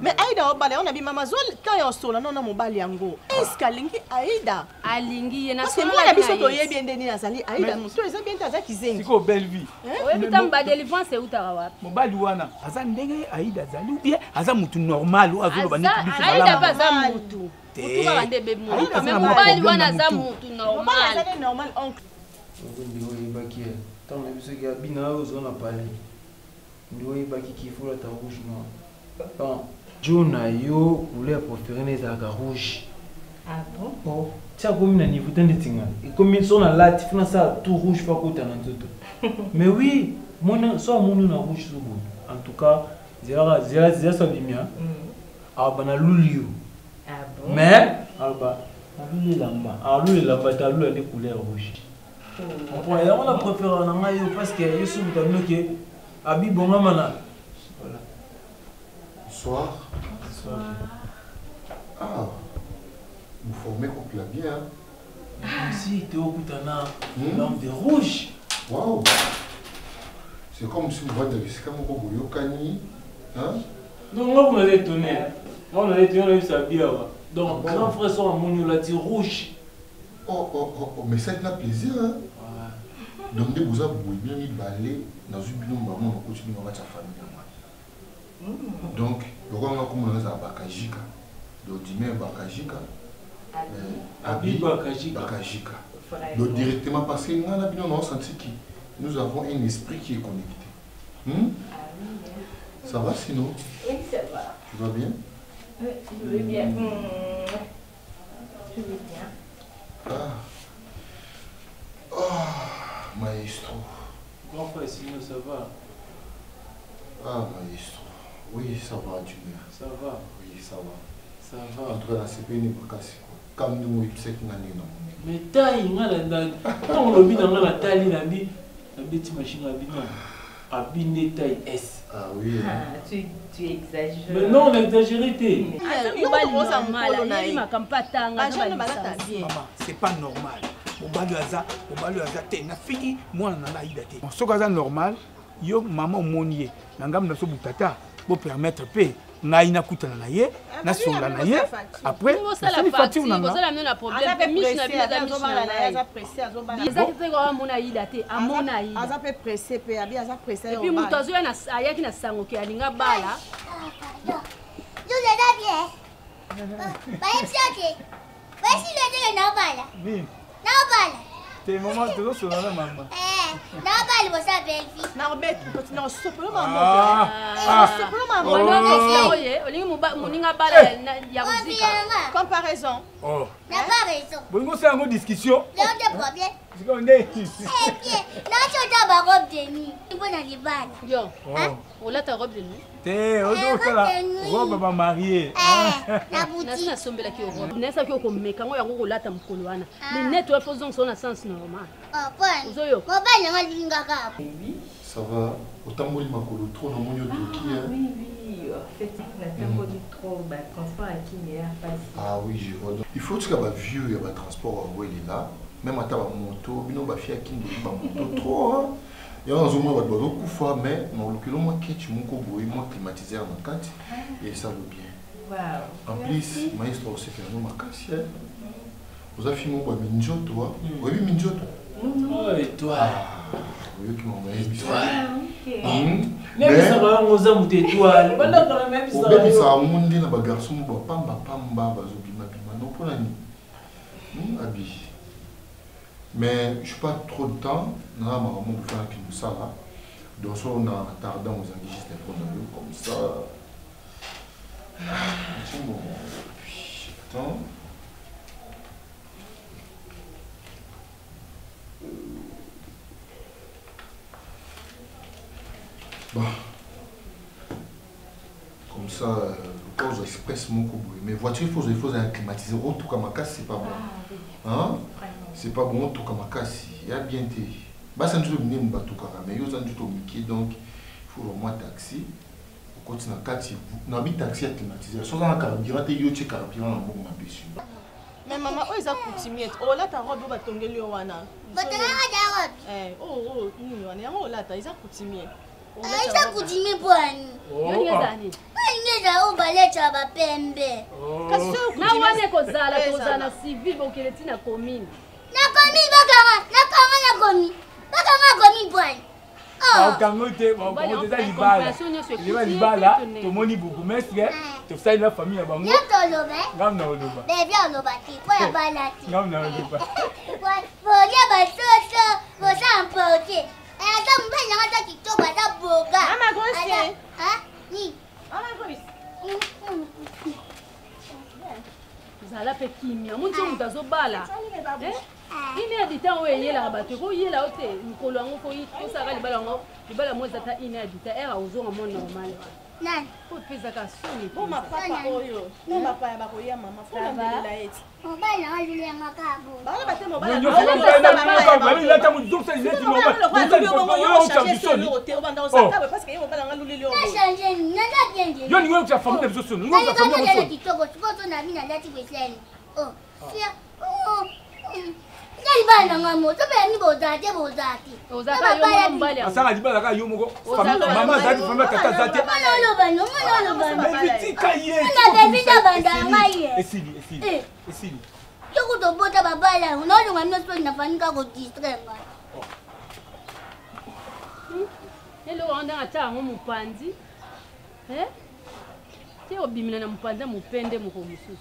mais aida obale on abi mama zol quand yo sola non mo bali yango est-ce qu'alingi aida alingi ye na solo na biso to yebi ndeni nazali aida to eza bien taza kizengi siko belle vie oyebi tamba délivrance utaka wapi mobali wana aza ndenge aida zali ou bien aza mutu normal ou azoloba neti biso bala za mutu mutu bande be mutu mais mobali wana za mutu normal oncle ndio ibaki tant na biso ya bina ozona pale ndio ibaki kifula ta rouge noir bon jona yo couleur préférée les aga rouge ah bon tia comme na niveau tendetinga et comme son na lati fina ça tout rouge pas kota na nzoto mais oui mon so mon na rouge so bon en tout cas zera so limia abana lulio mais alba alule lamba ta lule des couleurs rouges on a préféré on a parce que yesu mutano que abi bonga mana voilà Bonsoir. Bonsoir. Ah, vous formez quoi là bien. Si, tu es au Koutana, l'homme de rouge. Waouh. C'est comme si vous voyez c'est comme un Yokani. Hein? Donc, moi, vous m'avez étonné. Moi, on a étonné, on a eu sa bière. Donc, grand frère son amour, on l'a dit rouge. Oh, mais ça a plaisir. Hein? Ouais. Donc, vous avez bien mis balai dans une binôme, on continue à sa famille. Donc, le roi a commencé à Bakajika. Donc, dîner Bakajika. Abi Bakajika. Donc, directement, parce que nous avons senti que nous avons un esprit qui est connecté. Ça va sinon? Oui, ça va. Tu vas bien? Oui, je vais bien. Je vais bien. Maestro. Grand frère, sinon ça va. Maestro. Oui, ça va, tu viens. Ça va. Oui, ça va. Ça va. En tout cas, c'est pas une occasion. Comme nous, il sait qu'il y a un mais taille, quand on a la taille, la petite machine à biner taille S. Ah oui. Tu exagères. Mais non, on a exagéré. C'est pas normal. C'est normal. Yo maman monier. Nangam na so butata pour permettre pe ngai na kutana na ye na sola na ye après ça la fatigue na nga ça la problème miche na bien zo bala na ya za pressé azo bala ça qui fait ko mona ida te amona ida aza pe pressé pe abi aza pressé et puis muto azo na ayaki na sango ke alinga bala yo le da bien ba yipsake ba si le de na bala oui na bala t'es maman tu dois sola na maman na bala bo sa belfi na obet continue on soplo maman soplo maman oye olingi moninga bala ya muzika comparaison na pas raison bongo c'est une discussion il y a des problèmes seconde na chota ba robe de nuit bona libala yo on l'a ta robe de nuit t'es robe ba marié na boutique na sombela ki robe na sa ki ko meka ngo ya ngo lata mkolo wana les net wa faisons son sens normal bon ozoyo mo ba nyanga linga ka ça va autant moi makolo trop dans mon yodoki oui en fait on a tellement dit trop transport à qui mais pas oui je vois il faut que ba vieux il y a transport en il est là même à ta moto bino ba fia qui ba moto trop il y a un zoom ba do kufa mais non le moi qui tu mon koboy moi climatiseur en carte et ça va bien. Wow. En plus maestro c'est fait nous makasi vous avez filmé mon minjo toi oui minjo oh et toi oui qui m'a envoyé toi mais ça va on a monté étoile pendant quand même ça va ça monde na ba garçon ba pamba ba zo bima non pour la nuit abi. Mais je n'ai pas trop de temps. Je vais faire un ça là. Donc, on a tardé aux enregistrements comme ça. Attends. Bon. Comme ça, le cause express mon coup. Mais voiture, il faut climatiser. En tout cas, ma casse, c'est pas bon. Hein? C'est pas bon, tout comme ma casse. Il y a bien été. Bah, ça nous donne un bateau mais il y a un Mickey, donc il faut vraiment taxi. Au continent 4, on a mis taxi à climatiser. Soit dans la carburant, il y a un carburant dans mon abyss. Mais maman, où est ta coutumière? Oh là, ta robe, va tomber le wana. Oh, on là, ta coutumière. Isa coutumière pour nous. Yo ngezani? Ngeza ubalecha ba pembe. Na wane kozala civil bokeleti na commune. Na commune bakanga commune bwana. Kangote, on déjà libala. Libala, to moni bourgmestre, to ça la famille bango. Ngam na oloba. Bébé oloba ti, po ya bala ti. Ngam na oloba. Boga ba soso, bo sampoke. Ata mbanya ngata kitoko ata boga. Mama gosi. Ni. Mama gosi. Zala pe kimia, muntu mutazo bala. Ine adita o yela bato ko yela ote nkolo ngo ko yosaka libala mo zata ine adita era ozonga mo normal. Nani? Ko pesa ka soni. Bo ma papa oyo. Bo papa ya bakoya mama fo na mbela eti. O bala ngali ya makabo. Bala batemo bala. Yo lata mo donc ça il est normal. asanga libala kaka yo moko mama azali fama tata zate esili yokutobota babala unaolunga minoso inafanyika kudistrenga eloko anda ata yango mopanzi te obimina na mopanzi mopende moko mosusu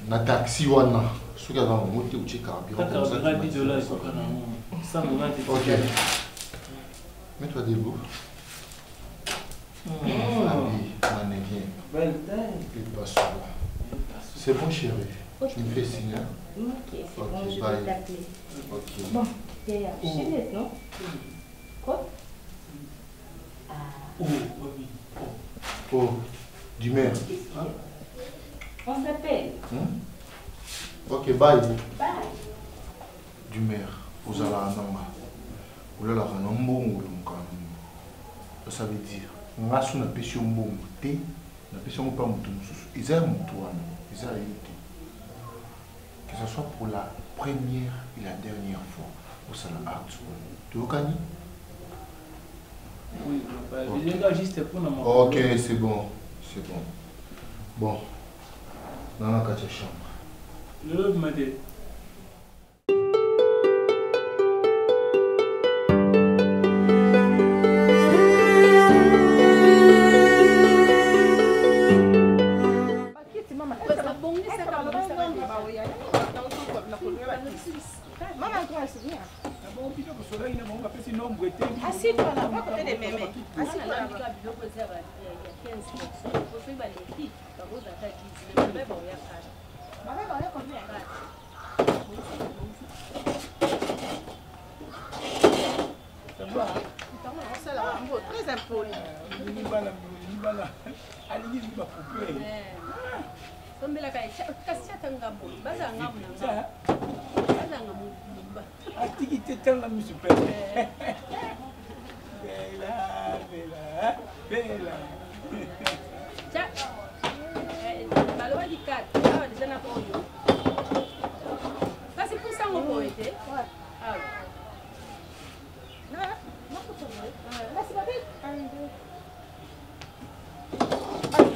na taxi wana soki aza mongo te utie carburant ok mets-toi debout c'est bon chérie. Tu me fais signe. Ok, c'est bon, je bye. vais t'appeler. Ok. Bon, t'es chez non? Quoi? Oh, du maire. On s'appelle. Ok, bye. Bye. Du maire. Vous allez à Namba. Vous allez à Namba. Ça veut dire, on a son appétit au bon thé, on a appétit au pas mon tour. Ils aiment mon tour. Ils aiment que ce soit pour la première et la dernière fois au salon Art. Tu veux gagner? Oui, je juste pour la ok, c'est bon. C'est bon. Bon. Dans la chambre. Le m'a dit. Assieds-toi là, pas côté des mémés. Assieds-toi là. Très impoli. Activité tellement super. Bella, bella, bella. Tiens, baloba di kat, ah déjà na pour yo. Kasi pour ça on peut aider. Ah. Non, non pour ça. Merci baby.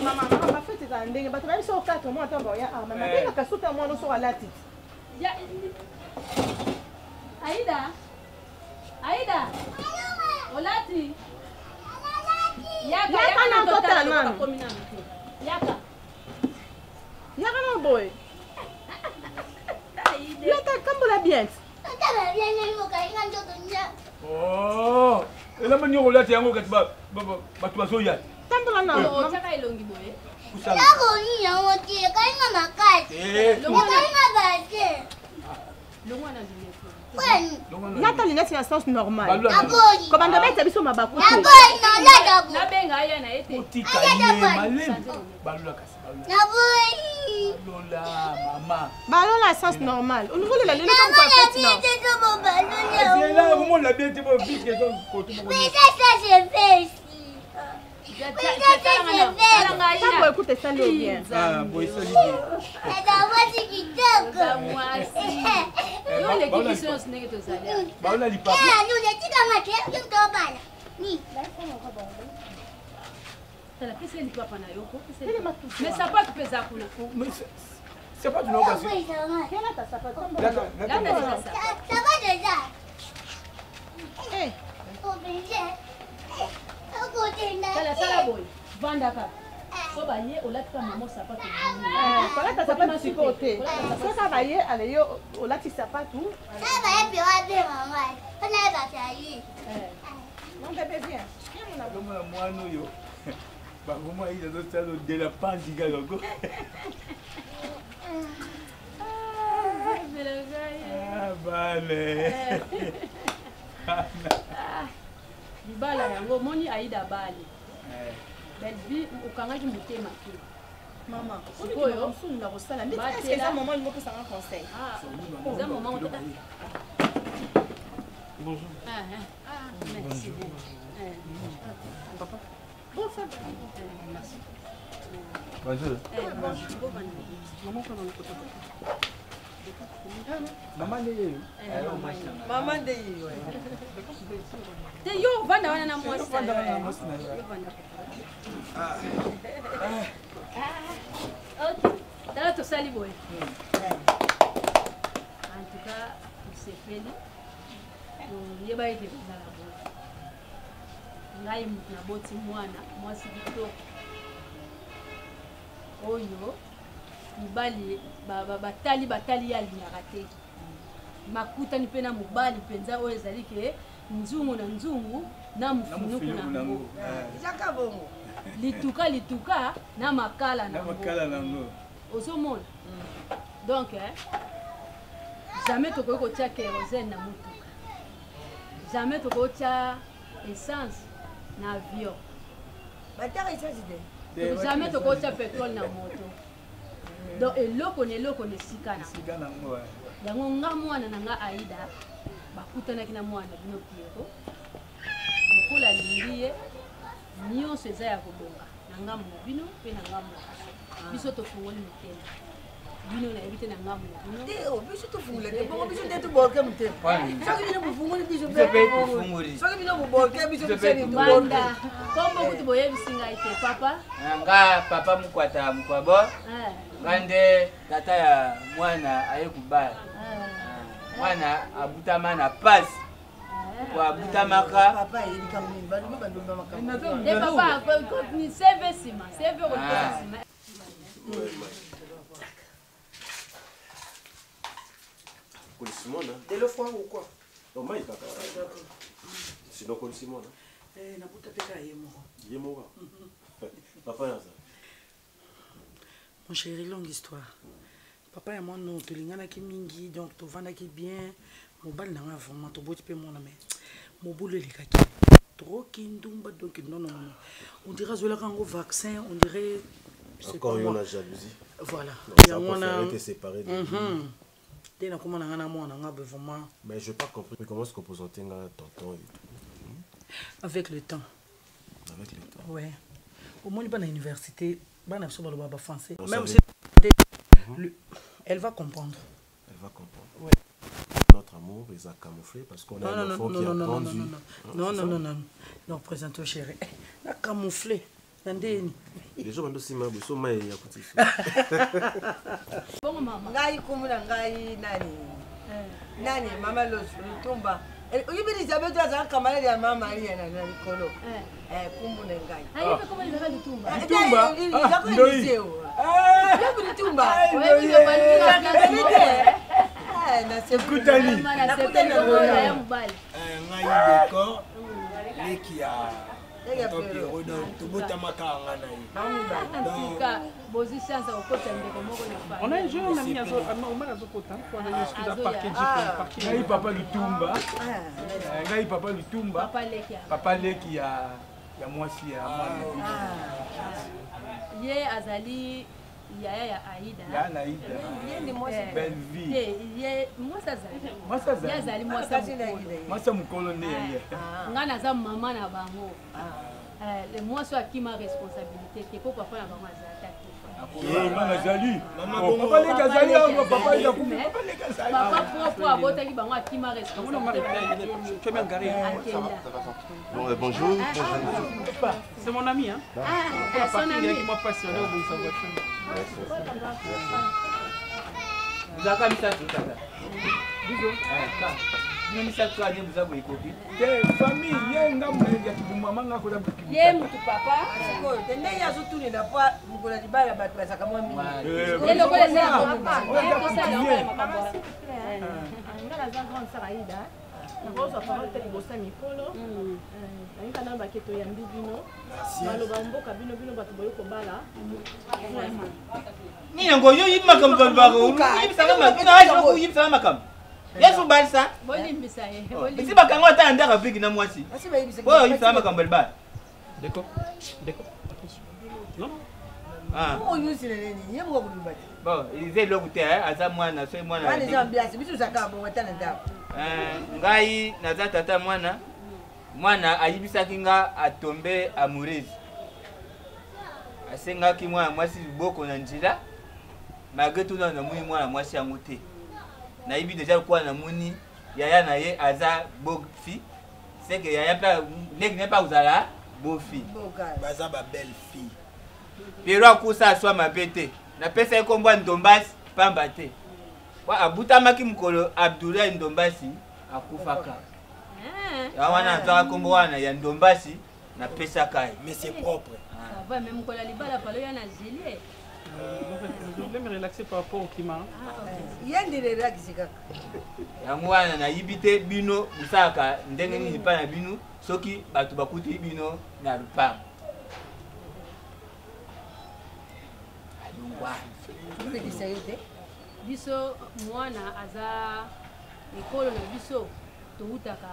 Maman, ma fête est en dingue. Bah tu vas me sortir 4 mois attends ya. Ah maman, tu as sauté moi no so ala tit. Ya Aida. Aida. Olati. Yaka na kota nani? Yaka. Yaka no boy. Yaka kambola bien. Oh, ela mani olati yango kati ba bazo ya. Tambola na. Oh, chaka ilongi boy. Kusala. Yako ni yango tie kainga makati. Kainga bate. Longwa na zile. Nata linati na sens normal. Aboyi. Comme on devait biso mabaku. Aboyi na la dabo. Na benga aya na ete. Otika ye malem. Balula kasi balula. Aboyi. Lola mama. Balola sens normal. Au niveau de la lune comme quoi fait non. C'est là au monde la bien te bon vite que donc côté mon. Mais ça j'ai fait ici. Ça pour écouter ça le bien. Ah, boy ça l'idée. Et d'abord tu qui Yo le qui sont snake to ça. Ba on a li pas. Ah, nous les tika maté, tu to bala. Ni, ba ko ko ba. Tala pesa ni papa na yoko. Mais ça pas pesa kuna. C'est pas du nom parce que. Là ta ça pas. Ça va déjà. Eh. Oh bien. Tala sala boy. Vanda ka. So ba ye olatika mama sapato. Para ta sapato sikote. So ka ba ye ale yo olati sapato. Ça va ye pe wa be mama. Kana ba ta yi. Non bébé viens. Comme la moine yo. Ba comment il a d'autres salles de la pandiga logo. Ah vale. Bala yango moni Aida bali. Belbi ukangaki mutema ki. Maman, sikoyo sunga kosala. Est-ce que ça maman il me peut ça un conseil? Ah, ça maman Bonjour. Merci. Papa. Bon, ça va. Merci. Bonjour. Maman, quand on est côté. Maman de Maman de yo. Te yo vanda wana na mwasi. Vanda wana na mwasi. Ok. Tala tosali boye. En tout cas, tosepeli. Yeba ete kozala boye. Ngai mutu naboti mwana mwasi kitoko. Oyo mobali batali ya alingaka te makutani mpe na mobali mpenza oyo ezali ke nzungu na nzungu na mofunuku nango ezaka bongo lituka na makala nango ozomona donc jamais tokoki kotia kérosène na motuka jamais tokoki kotia essence na avion bataka essence te jamais tokoki kotia pétrole na moto donc eloko na esika na yango nga mwana na nga aida bakutanaki na mwana bino Piero lokola alingi ye nyonso eza ya kobonga na ngambo na bino mpe na ngambo na biso tofungoli mitema bino nayebi te na ngambo na bino biso tofungoli te bongo biso te toboke motema soki bino bofungoli biso soki bino boboke biso banda kombo kutu boyebisi ngai te papa nga papa mukwata mukwabo ngande tata ya mwana aye kubala mwana abutama na pasi kwa butamaka papa yelika mini bandu bandomba makambo de papa ni seve sima seve ko sima Simona. Et le foie ou quoi? Non, mais il pas. Sinon, quoi, Simona? Na puta peka yemo. Yemo. Papa, ça. Mon chéri, longue histoire. Papa et moi, nous, tu l'ingana qui mingi, donc tu vanda qui bien. Mon bal n'a vraiment, tu bois mon ami. Mon boule les kaki. Trop kindumba, donc non. On dirait que le vaccin, on dirait. Encore une jalousie. Voilà. Il y a on été séparés. Mais je n'ai pas compris. Mais comment est-ce qu'on peut sentir tonton et tout? Avec le temps. Avec le temps. Ouais. Au moins, il va à l'université, il va à français. Même si elle va comprendre. Elle va comprendre. Ouais. Notre amour, ils ont camouflé parce qu'on a un enfant qui a grandi. Non, présente-toi, chérie. Elle a camouflé. Les gens aussi mal besoin mais il y a petit. Bon maman. Ngai kumuna ngai nani mama losu tumba. Oyibi Elizabeth aza kamala ya mama Maria na likolo. Kumuna ngai. Ayi kama ni ngai tumba. Tumba. Ndoi. Yabu tumba. Wewe ndio bali na sekutani. Na kutani ya mbali. Ngai deko lekia. On a un jeune ami à Zokota, on a excuse à parquet Ngai Papa Lutumba. Ngai Papa Lutumba. Papa Leki ya mwasi ya mwana. Ye azali yaya ya Aida. Ya na Aida. Ye ni mwasi. Belle vie. Ye mwasi azali. Mwasi azali. Ye azali mwasi mukolo. Mwasi mukolo ne ye. Ngana za mama na bango. Le mwasi akima responsabilité ke po papa na bango azali. Mama azali. Papa Leki azali yango papa ila kuma. Papa propre abotaki bango akima responsabilité. Tu es bien garé. Bon, bonjour. C'est mon ami hein. Son ami. Il est moi passionné au bout de sa voiture. Zaka misatu tata. Bisous. Ni misatu aje buzabu ikopi. Famille yenga mwenye tubumama ngako la buki. Ye mutu papa. Siko tende ya zutuni na kwa mkola dibala batu basaka mwa mimi. Ele ko le za papa. Ko sa la makambo. Ngala za grande sœur Aïda. Nakoza parole te libosa mikolo. Nayika na baketo ya mbibino. Baloba mboka bino bato boyo kobala. Ni ngo yo yimaka mbalbako. Yimsaka makam. Yimsaka makam. Yesu balsa. Bolimbisa ye. Bisi bakango ata ndaka piki na mwasi. Boyo yimsaka makam balbal. D'accord. Non. oyo silele ni yebo ko lubati bon ilize lokute aza mwana so mwana bana zambiasi biso zakabo watana ndako ngai naza tata mwana ayibisaki nga atombe amoureuse asengaki mwana mwasi liboko na nzela malgré tout na muni mwana mwasi yango te nayibi deja kwa na muni yaya na ye aza bofi c'est que yaya pa nek ne pas uzala bofi baza ba belle fille pero akusa aswa mabete na pesa ekombo ndombasi pamba te wa abutamaki mukolo Abdoulaye Ndombasi akufaka wana nzaka kombo wana ya Ndombasi na pesa kai mais c'est propre va même mukolo libala palo ya na Julie. Je voulais me relaxer par rapport au climat. Yende relaxer kaka. Yango wana na yibite bino musaka ndenge nini pa na bino soki batu bakuti bino na lupa. Biso mwana aza ekolo na biso toutaka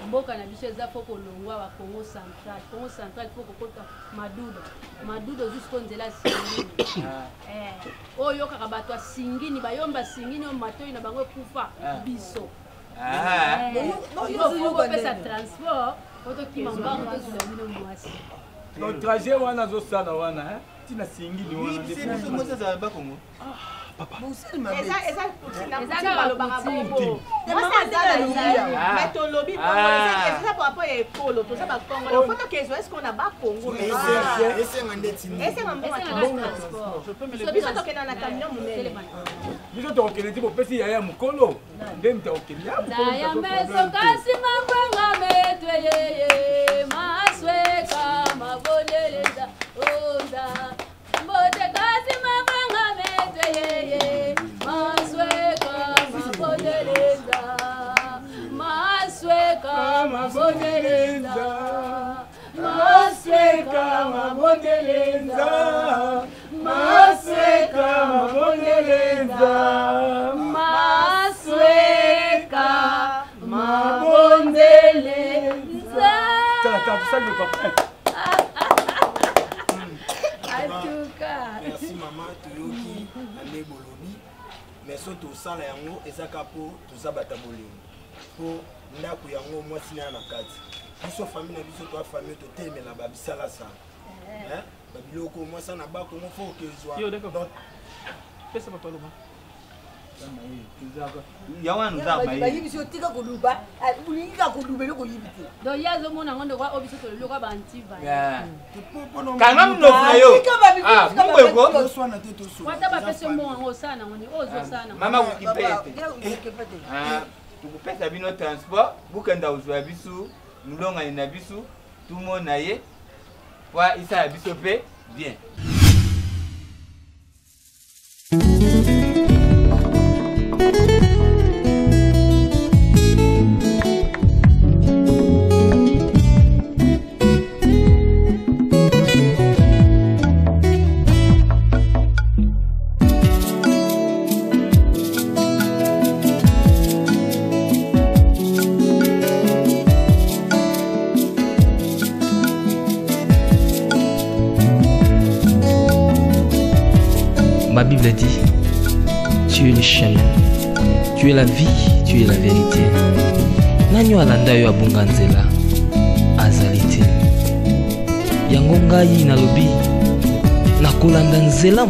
mboka na biso eza foko longwa wa Congo Central foko kota madudo jusqu'au nzela singini oyo kaka bato asingini bayomba singini o matoi na bango kufa biso oyo pesa transport oto kimambango to zubino mwasi le trajet wana zo sana wana tina singini wana biso mosa za ba Congo papa eza balobaka bongo mais tolobi bongo eza par rapport ya ekolo toza bakongo na foto kezo est-ce qu'on a ba Congo esenga ndeti biso tokenda na camion monene biso tokende ti bopesi yaya mokolo nde mtaokende ya meso kasi mabanga metweye masweka maboneleza onda mbote kasi mabanga metweye masweka maboneleza masweka maboneleza masweka maboneleza masweka maboneleza masweka maboneleza merci maman toyoki ane bolobi mais so tosala yango ezaka mpo toza bata bolingo mpo ndako yango mwasi na na kati biso famille na biso toa famille totelemela babisala sana babiloko mwasa na bakongo fo okezwa pesa papa loba yawana uzaba bayibi so tika koluba ulinga koluba loko yibite do yazo mona ngondo kwa obiso to loko ba antiva kanga mnofuna yo mbweko swana te to so wata ba pesa mo ngo sana ngoni ozo sana mama ukipete tukupesa bino transport bukenda uzwa bisu mulonga ina bisu tumona ye wa isa biso pe bien Ma Bible dit, tu es le chemin, tu es la vie, tu es la vérité. Nanyo alanda yo abunga nzela azali te. Yango ngai nalobi nakolanda nzela